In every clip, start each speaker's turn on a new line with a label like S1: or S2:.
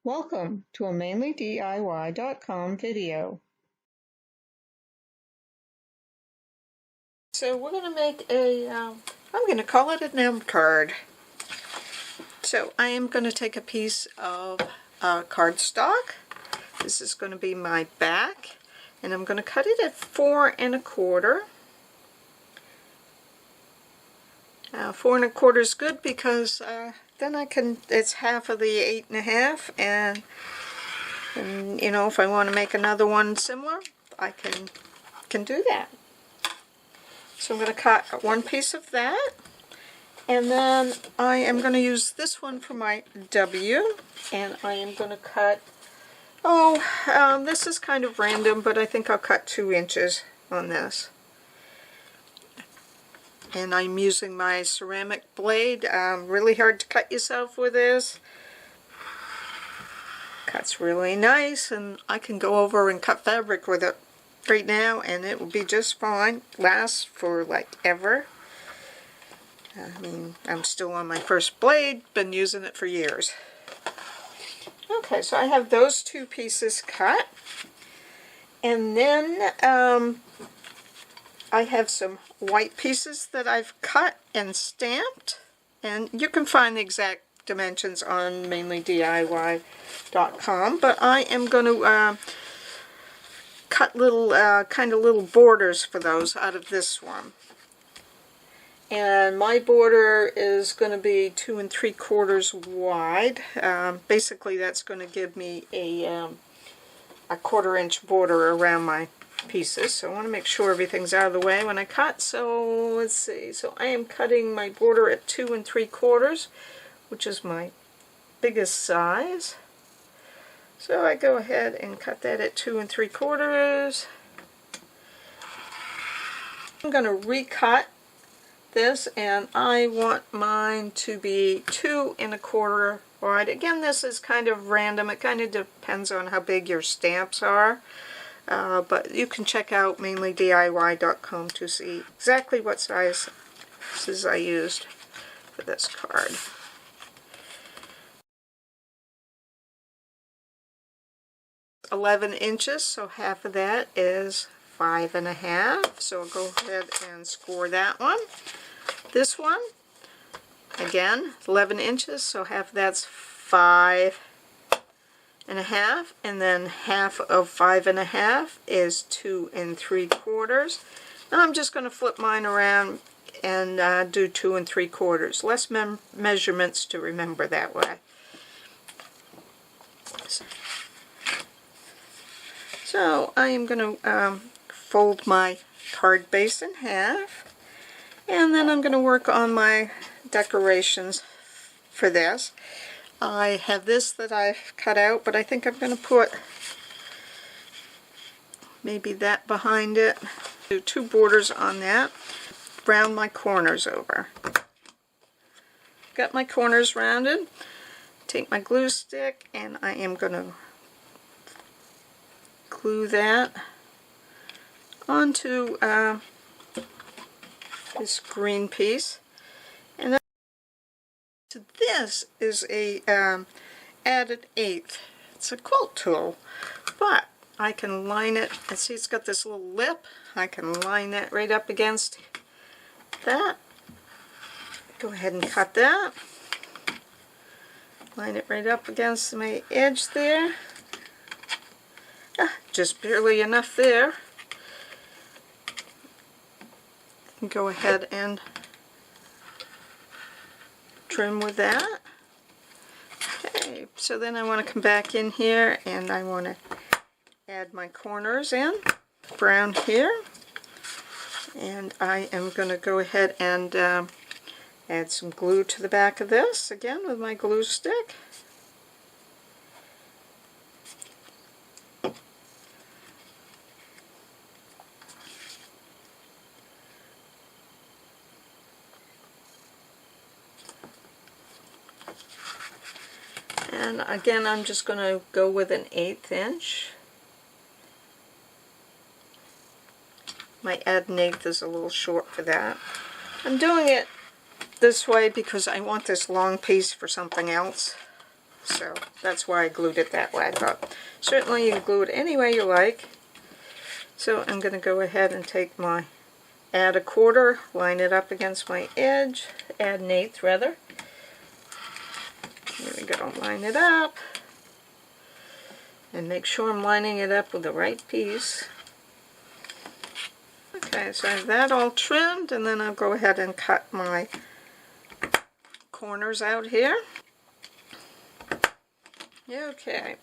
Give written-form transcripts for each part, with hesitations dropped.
S1: Welcome to a MainlyDIY.com video. So we're going to make I'm going to call it an M card. So I am going to take a piece of cardstock. This is going to be my back, and I'm going to cut it at 4 1/4. 4 1/4 is good because then it's half of the 8 1/2, and you know, if I want to make another one similar, I can do that. So I'm going to cut one piece of that, and then I am going to use this one for my W, and I am going to cut, this is kind of random, but I think I'll cut 2 inches on this. And I'm using my ceramic blade. Really hard to cut yourself with this. Cuts really nice, and I can go over and cut fabric with it right now and it will be just fine. Lasts for like ever. I mean, I'm still on my first blade, been using it for years. Okay, so I have those 2 pieces cut, and then I have some white pieces that I've cut and stamped, and you can find the exact dimensions on MainlyDIY.com, but I am going to cut little kind of little borders for those out of this one. And my border is going to be 2 3/4 wide. Basically that's going to give me a 1/4 inch border around my pieces. So I want to make sure everything's out of the way when I cut. So let's see. So I am cutting my border at 2 3/4, which is my biggest size. So I go ahead and cut that at 2 3/4. I'm going to recut this, and I want mine to be 2 1/4 wide. Again, this is kind of random. It kind of depends on how big your stamps are. But you can check out MainlyDIY.com to see exactly what sizes I used for this card. $11 inches, so half of that is 5 1/2. So I'll go ahead and score that one. This one, again, 11 inches, so half of that's 5 1/2, and then half of 5 1/2 is 2 3/4. Now I'm just going to flip mine around and do 2 3/4. Less measurements to remember that way. So I am going to fold my card base in half, and then I'm going to work on my decorations for this. I have this that I've cut out, but I think I'm going to put maybe that behind it. Do 2 borders on that. Round my corners over. Got my corners rounded. Take my glue stick, and I am going to glue that onto this green piece. And then this is a added 1/8. It's a quilt tool, but I can line it. And see, it's got this little lip. I can line that right up against that. Go ahead and cut that. Line it right up against my edge there. Just barely enough there. And go ahead and trim with that. Okay, so then I want to come back in here and I want to add my corners in. Brown here. And I am going to go ahead and add some glue to the back of this, again with my glue stick. And again, I'm just going to go with an 1/8 inch. My add 1/8 is a little short for that. I'm doing it this way because I want this long piece for something else. so that's why I glued it that way, but certainly you can glue it any way you like. So I'm going to go ahead and take my, add 1/4, line it up against my edge, add 1/8 rather. There we go, line it up, and make sure I'm lining it up with the right piece. Okay, so I have that all trimmed, and then I'll go ahead and cut my corners out here. Okay,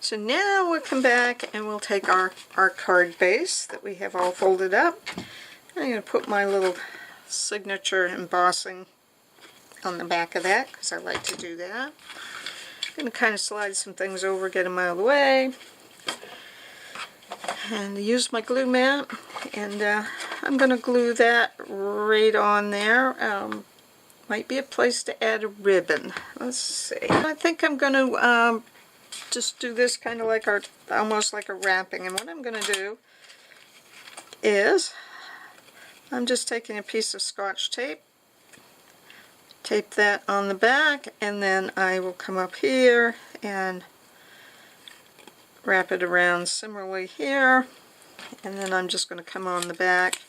S1: so now we'll come back and we'll take our card base that we have all folded up. I'm going to put my little signature embossing on the back of that because I like to do that. I'm going to kind of slide some things over, get them out of the way, and use my glue mat, and I'm going to glue that right on there. Might be a place to add a ribbon. Let's see. I think I'm going to just do this kind of like almost like a wrapping, and what I'm going to do is I'm just taking a piece of Scotch tape, tape that on the back, and then I will come up here and wrap it around similarly here, and then I'm just going to come on the back.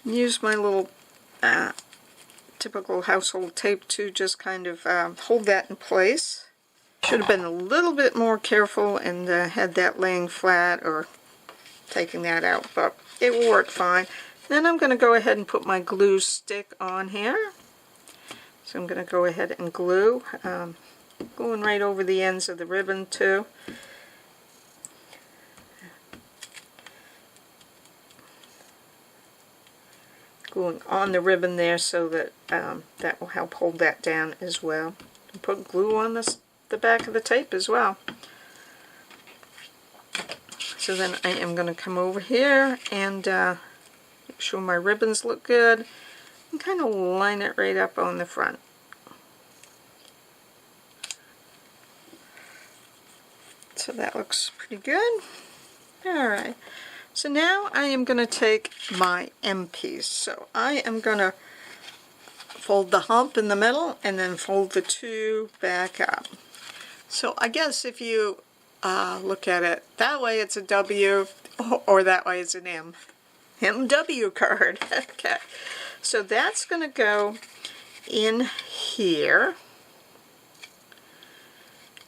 S1: Use my little typical household tape to just kind of hold that in place. Should have been a little bit more careful and had that laying flat or taking that out, but it will work fine. Then I'm going to go ahead and put my glue stick on here. So I'm going to go ahead and glue, going right over the ends of the ribbon too. Gluing on the ribbon there so that that will help hold that down as well. And put glue on the back of the tape as well. So then I am going to come over here and make sure my ribbons look good and kind of line it right up on the front. So that looks pretty good. Alright. So now I am going to take my M piece. So I am going to fold the hump in the middle and then fold the two back up. So I guess if you look at it that way it's a W, or that way it's an M. MW card. Okay. So that's going to go in here.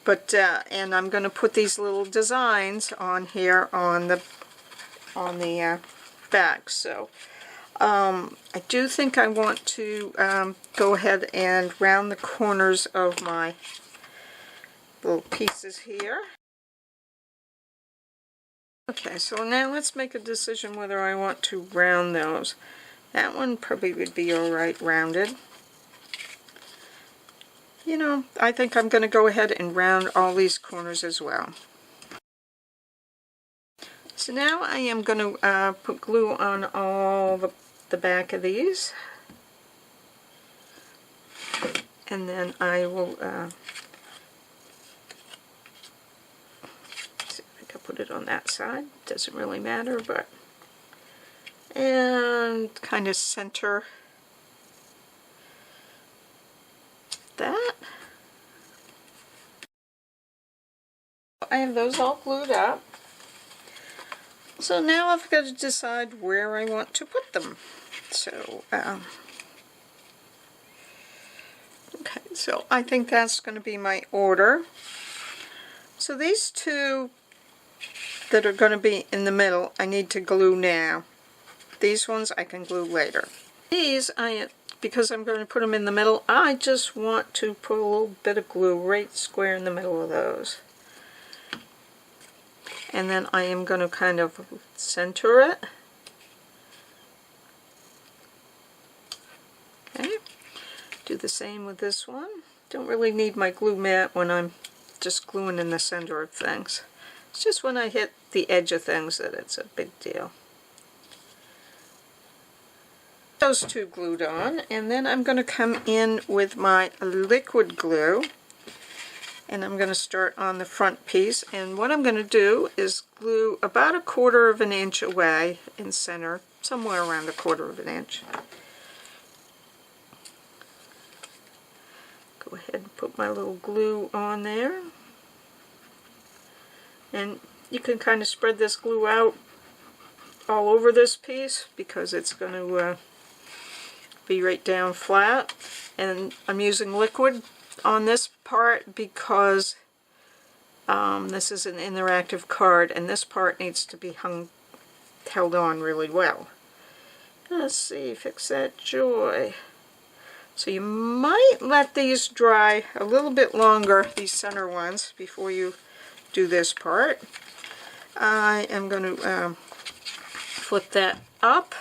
S1: But and I'm going to put these little designs on here on the back. So I do think I want to go ahead and round the corners of my little pieces here. Okay, so now let's make a decision whether I want to round those. That one probably would be alright rounded. You know, I think I'm going to go ahead and round all these corners as well. So now I am going to put glue on all the back of these. And then I will see if I can put it on that side. Doesn't really matter, but and kind of center that. I have those all glued up. So now I've got to decide where I want to put them. So, okay, so I think that's going to be my order. So these two that are going to be in the middle, I need to glue now. These ones I can glue later. These, because I'm going to put them in the middle, I just want to put a little bit of glue right square in the middle of those. And then I am going to kind of center it. Okay. Do the same with this one. Don't really need my glue mat when I'm just gluing in the center of things. It's just when I hit the edge of things that it's a big deal. Those two glued on, and then I'm going to come in with my liquid glue. And I'm going to start on the front piece, and what I'm going to do is glue about 1/4 of an inch away in center, somewhere around 1/4 of an inch. Go ahead and put my little glue on there. And you can kind of spread this glue out all over this piece because it's going to be right down flat. And I'm using liquid on this part because this is an interactive card and this part needs to be held on really well. Let's see, fix that joy. So you might let these dry a little bit longer, these center ones, before you do this part. I am going to flip that up,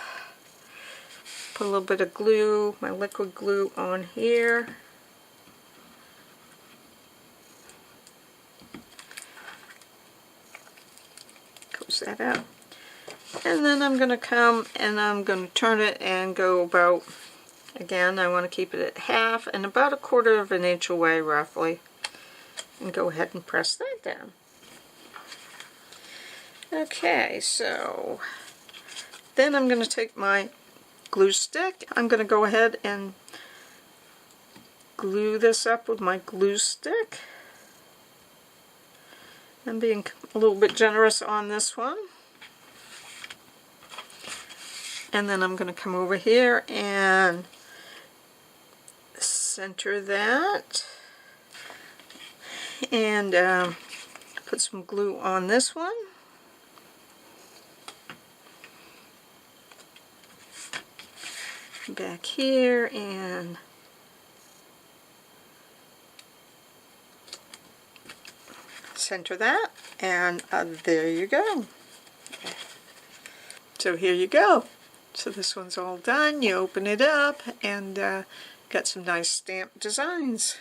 S1: put a little bit of glue, my liquid glue on here. Close that out. And then I'm going to come and I'm going to turn it and go about, again, I want to keep it at half and about 1/4 of an inch away roughly. And go ahead and press that down. Okay, so then I'm going to take my glue stick. I'm going to go ahead and glue this up with my glue stick. I'm being a little bit generous on this one. And then I'm going to come over here and center that. And put some glue on this one. Back here and center that, and there you go. So here you go. So this one's all done. You open it up and got some nice stamped designs.